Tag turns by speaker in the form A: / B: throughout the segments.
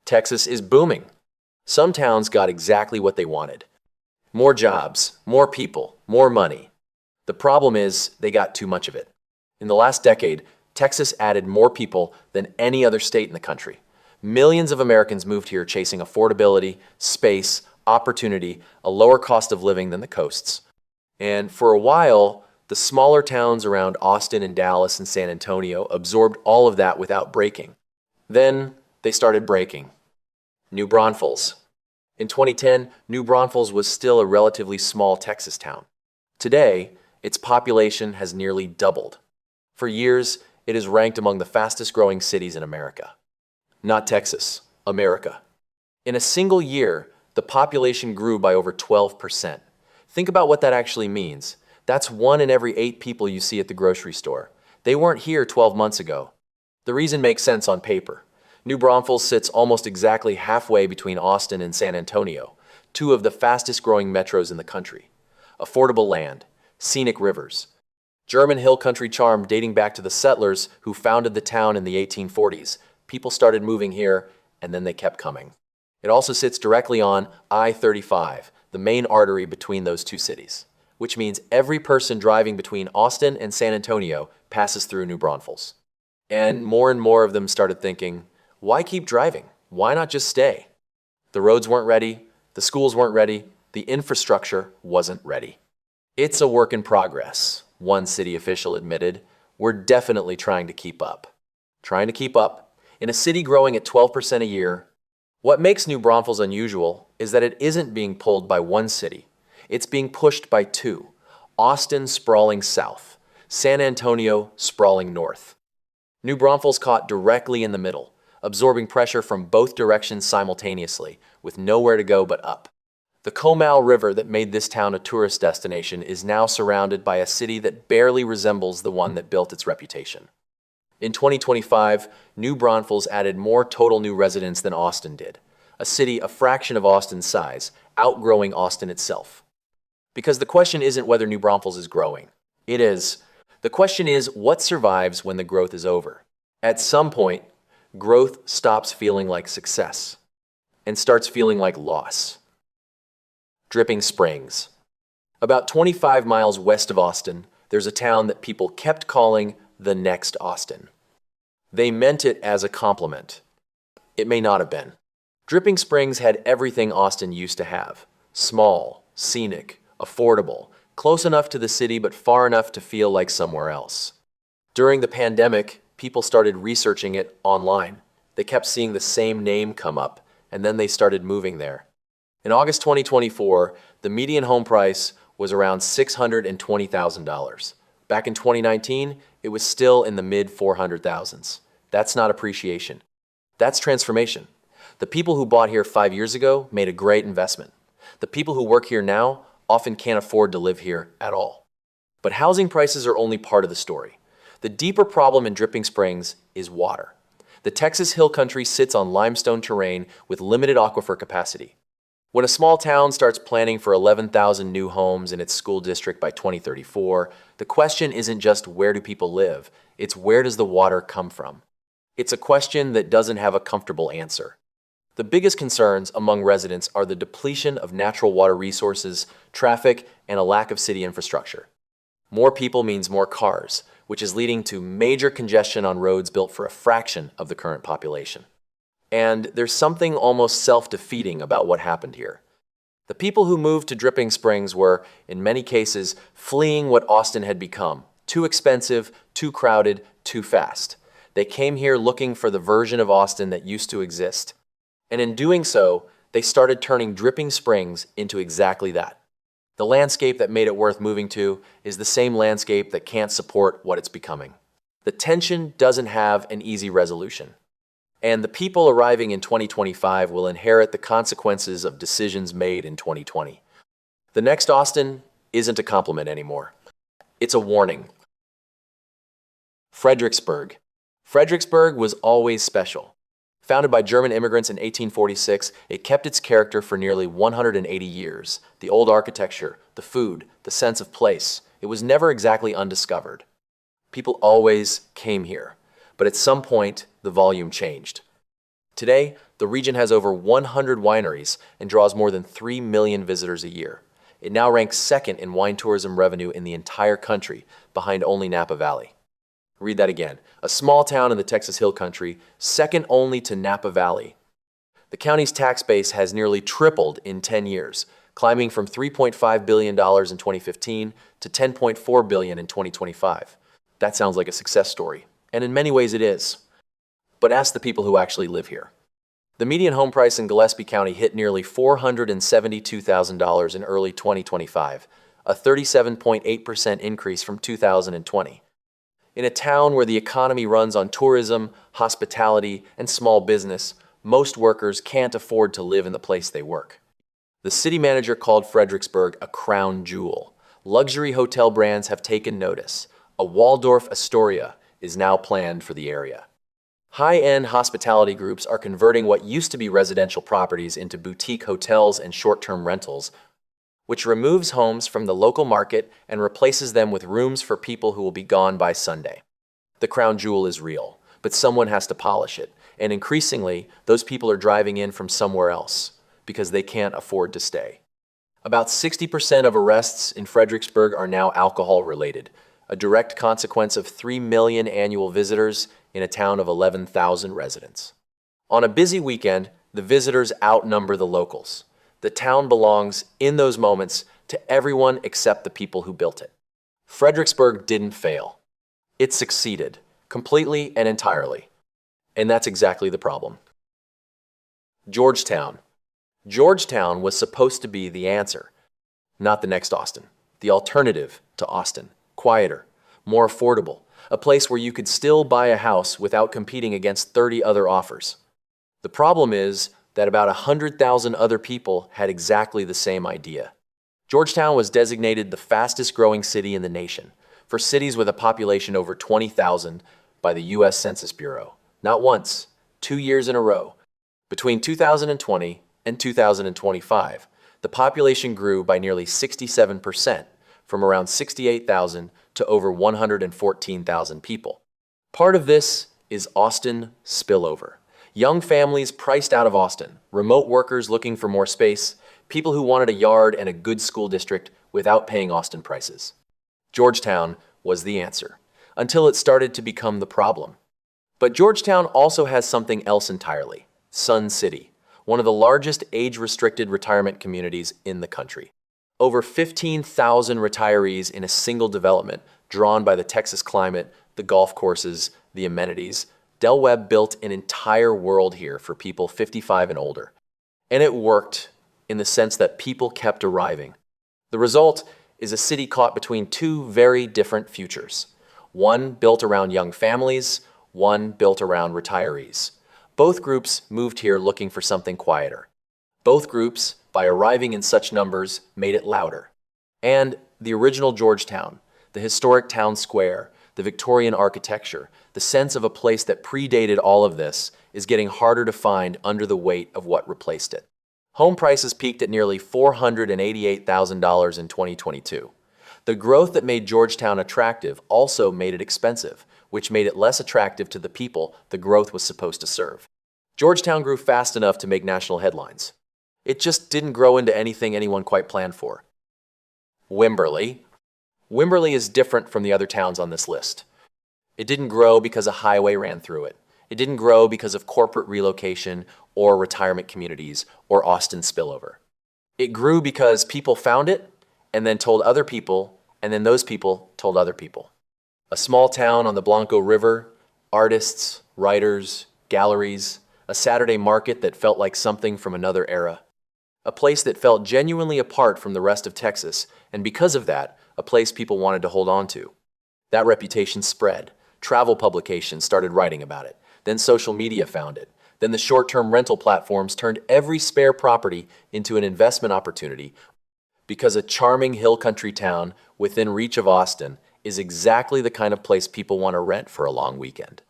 A: Texas is booming. Some towns got exactly what they wanted. More jobs, more people, more money. The problem is they got too much of it. In the last decade, Texas added more people than any other state in the country. Millions of Americans moved here chasing affordability, space, opportunity, a lower cost of living than the coasts. And for a while, the smaller towns around Austin and Dallas and San Antonio absorbed all of that without breaking. Then they started breaking. New Braunfels. In 2010, New Braunfels was still a relatively small Texas town. Today, its population has nearly doubled. For years, it is ranked among the fastest growing cities in America. Not Texas, America. In a single year, the population grew by over 12%. Think about what that actually means. That's 1 in every 8 people you see at the grocery store. They weren't here 12 months ago. The reason makes sense on paper. New Braunfels sits almost exactly halfway between Austin and San Antonio, 2 of the fastest growing metros in the country. Affordable land, scenic rivers, German hill country charm dating back to the settlers who founded the town in the 1840s. People started moving here, and then they kept coming. It also sits directly on I-35, the main artery between those 2 cities, which means every person driving between Austin and San Antonio passes through New Braunfels. And more of them started thinking, why keep driving? Why not just stay? The roads weren't ready, the schools weren't ready, the infrastructure wasn't ready. It's a work in progress, one city official admitted. We're definitely trying to keep up. Trying to keep up. In a city growing at 12% a year, what makes New Braunfels unusual is that it isn't being pulled by one city. It's being pushed by 2. Austin sprawling south, San Antonio sprawling north. New Braunfels caught directly in the middle, absorbing pressure from both directions simultaneously, with nowhere to go but up. The Comal River that made this town a tourist destination is now surrounded by a city that barely resembles the one that built its reputation. In 2025, New Braunfels added more total new residents than Austin did, a city a fraction of Austin's size, outgrowing Austin itself. Because the question isn't whether New Braunfels is growing. It is. The question is what survives when the growth is over. At some point, growth stops feeling like success and starts feeling like loss. Dripping Springs. About 25 miles west of Austin, there's a town that people kept calling the next Austin. They meant it as a compliment. It may not have been. Dripping Springs had everything Austin used to have. Small, scenic, affordable, close enough to the city but far enough to feel like somewhere else. During the pandemic, people started researching it online. They kept seeing the same name come up, and then they started moving there. In August 2024, the median home price was around $620,000. Back in 2019, it was still in the mid-400,000s. That's not appreciation. That's transformation. The people who bought here 5 years ago made a great investment. The people who work here now often can't afford to live here at all. But housing prices are only part of the story. The deeper problem in Dripping Springs is water. The Texas Hill Country sits on limestone terrain with limited aquifer capacity. When a small town starts planning for 11,000 new homes in its school district by 2034, the question isn't just where do people live, it's where does the water come from? It's a question that doesn't have a comfortable answer. The biggest concerns among residents are the depletion of natural water resources, traffic, and a lack of city infrastructure. More people means more cars, which is leading to major congestion on roads built for a fraction of the current population. And there's something almost self-defeating about what happened here. The people who moved to Dripping Springs were, in many cases, fleeing what Austin had become. Too expensive, too crowded, too fast. They came here looking for the version of Austin that used to exist. And in doing so, they started turning Dripping Springs into exactly that. The landscape that made it worth moving to is the same landscape that can't support what it's becoming. The tension doesn't have an easy resolution. And the people arriving in 2025 will inherit the consequences of decisions made in 2020. The next Austin isn't a compliment anymore. It's a warning. Fredericksburg. Fredericksburg was always special. Founded by German immigrants in 1846, it kept its character for nearly 180 years. The old architecture, the food, the sense of place. It was never exactly undiscovered. People always came here. But at some point, the volume changed. Today, the region has over 100 wineries and draws more than 3 million visitors a year. It now ranks second in wine tourism revenue in the entire country, behind only Napa Valley. Read that again. A small town in the Texas Hill Country, second only to Napa Valley. The county's tax base has nearly tripled in 10 years, climbing from $3.5 billion in 2015 to $10.4 billion in 2025. That sounds like a success story, and in many ways it is. But ask the people who actually live here. The median home price in Gillespie County hit nearly $472,000 in early 2025, a 37.8% increase from 2020. In a town where the economy runs on tourism, hospitality, and small business, most workers can't afford to live in the place they work. The city manager called Fredericksburg a crown jewel. Luxury hotel brands have taken notice. A Waldorf Astoria is now planned for the area. High-end hospitality groups are converting what used to be residential properties into boutique hotels and short-term rentals, which removes homes from the local market and replaces them with rooms for people who will be gone by Sunday. The crown jewel is real, but someone has to polish it, and increasingly, those people are driving in from somewhere else because they can't afford to stay. About 60% of arrests in Fredericksburg are now alcohol-related, a direct consequence of 3 million annual visitors in a town of 11,000 residents. On a busy weekend, the visitors outnumber the locals. The town belongs, in those moments, to everyone except the people who built it. Fredericksburg didn't fail. It succeeded, completely and entirely. And that's exactly the problem. Georgetown. Georgetown was supposed to be the answer, not the next Austin. The alternative to Austin. Quieter, more affordable, a place where you could still buy a house without competing against 30 other offers. The problem is that about 100,000 other people had exactly the same idea. Georgetown was designated the fastest growing city in the nation for cities with a population over 20,000 by the U.S. Census Bureau. Not once, 2 years in a row. Between 2020 and 2025, the population grew by nearly 67%, from around 68,000 to over 114,000 people. Part of this is Austin spillover. Young families priced out of Austin, remote workers looking for more space, people who wanted a yard and a good school district without paying Austin prices. Georgetown was the answer, until it started to become the problem. But Georgetown also has something else entirely: Sun City, one of the largest age-restricted retirement communities in the country. Over 15,000 retirees in a single development, drawn by the Texas climate, the golf courses, the amenities. Del Webb built an entire world here for people 55 and older. And it worked in the sense that people kept arriving. The result is a city caught between two very different futures. One built around young families, one built around retirees. Both groups moved here looking for something quieter. Both groups, by arriving in such numbers, made it louder. And the original Georgetown, the historic town square, the Victorian architecture, the sense of a place that predated all of this, is getting harder to find under the weight of what replaced it. Home prices peaked at nearly $488,000 in 2022. The growth that made Georgetown attractive also made it expensive, which made it less attractive to the people the growth was supposed to serve. Georgetown grew fast enough to make national headlines. It just didn't grow into anything anyone quite planned for. WIMBERLEY. WIMBERLEY is different from the other towns on this list. It didn't grow because a highway ran through it. It didn't grow because of corporate relocation or retirement communities or Austin spillover. It grew because people found it and then told other people, and then those people told other people. A small town on the Blanco River, artists, writers, galleries, a Saturday market that felt like something from another era. A place that felt genuinely apart from the rest of Texas, and because of that, a place people wanted to hold on to. That reputation spread. Travel publications started writing about it. Then social media found it. Then the short-term rental platforms turned every spare property into an investment opportunity, because a charming hill country town within reach of Austin is exactly the kind of place people want to rent for a long weekend.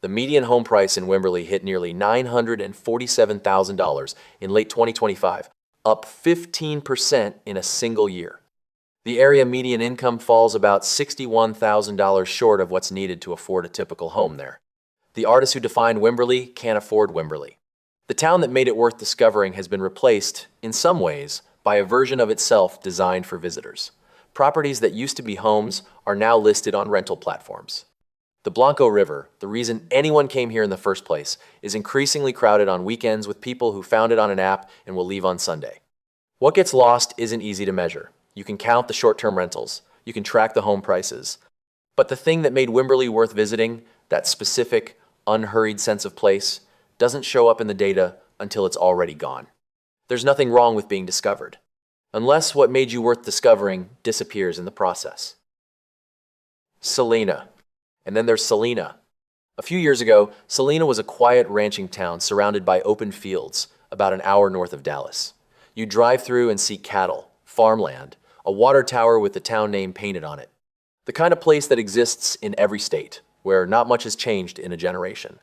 A: The median home price in WIMBERLEY hit nearly $947,000 in late 2025, up 15% in a single year. The area median income falls about $61,000 short of what's needed to afford a typical home there. The artist who defined WIMBERLEY can't afford WIMBERLEY. The town that made it worth discovering has been replaced, in some ways, by a version of itself designed for visitors. Properties that used to be homes are now listed on rental platforms. The Blanco River, the reason anyone came here in the first place, is increasingly crowded on weekends with people who found it on an app and will leave on Sunday. What gets lost isn't easy to measure. You can count the short-term rentals. You can track the home prices. But the thing that made Wimberley worth visiting, that specific, unhurried sense of place, doesn't show up in the data until it's already gone. There's nothing wrong with being discovered, unless what made you worth discovering disappears in the process. CELINA. And then there's CELINA. A few years ago, CELINA was a quiet ranching town surrounded by open fields, about an hour north of Dallas. You drive through and see cattle, farmland, a water tower with the town name painted on it. The kind of place that exists in every state, where not much has changed in a generation.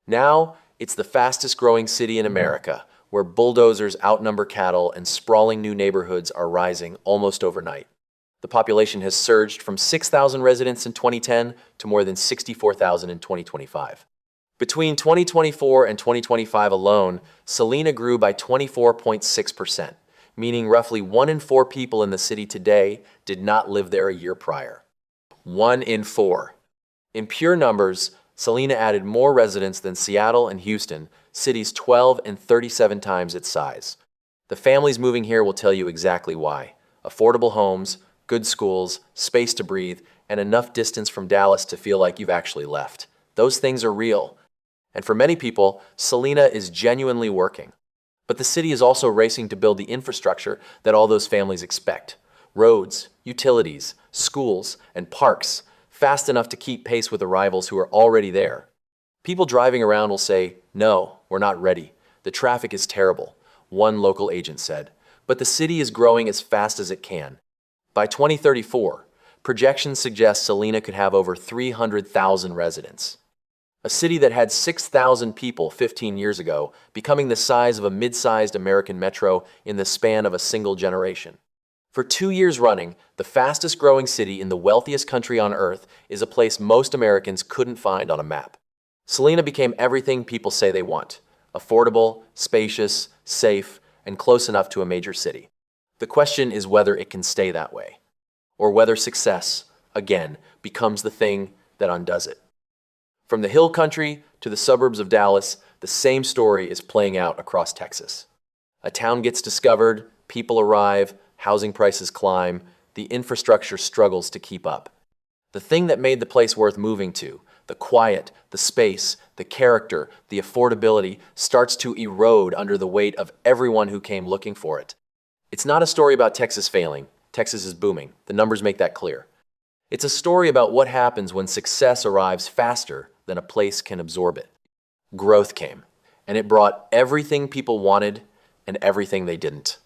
A: Now, it's the fastest growing city in America, where bulldozers outnumber cattle and sprawling new neighborhoods are rising almost overnight. The population has surged from 6,000 residents in 2010 to more than 64,000 in 2025. Between 2024 and 2025 alone, CELINA grew by 24.6%, meaning roughly 1 in 4 people in the city today did not live there a year prior. 1 in 4. In pure numbers, CELINA added more residents than Seattle and Houston, cities 12 and 37 times its size. The families moving here will tell you exactly why. Affordable homes, good schools, space to breathe, and enough distance from Dallas to feel like you've actually left. Those things are real. And for many people, CELINA is genuinely working. But the city is also racing to build the infrastructure that all those families expect. Roads, utilities, schools, and parks, fast enough to keep pace with arrivals who are already there. People driving around will say, "No, we're not ready. The traffic is terrible," one local agent said. But the city is growing as fast as it can. By 2034, projections suggest CELINA could have over 300,000 residents. A city that had 6,000 people 15 years ago, becoming the size of a mid-sized American metro in the span of a single generation. For 2 years running, the fastest growing city in the wealthiest country on earth is a place most Americans couldn't find on a map. CELINA became everything people say they want: affordable, spacious, safe, and close enough to a major city. The question is whether it can stay that way, or whether success, again, becomes the thing that undoes it. From the hill country to the suburbs of Dallas, the same story is playing out across Texas. A town gets discovered, people arrive, housing prices climb, the infrastructure struggles to keep up. The thing that made the place worth moving to, the quiet, the space, the character, the affordability, starts to erode under the weight of everyone who came looking for it. It's not a story about Texas failing. Texas is booming. The numbers make that clear. It's a story about what happens when success arrives faster than a place can absorb it. Growth came, and it brought everything people wanted and everything they didn't.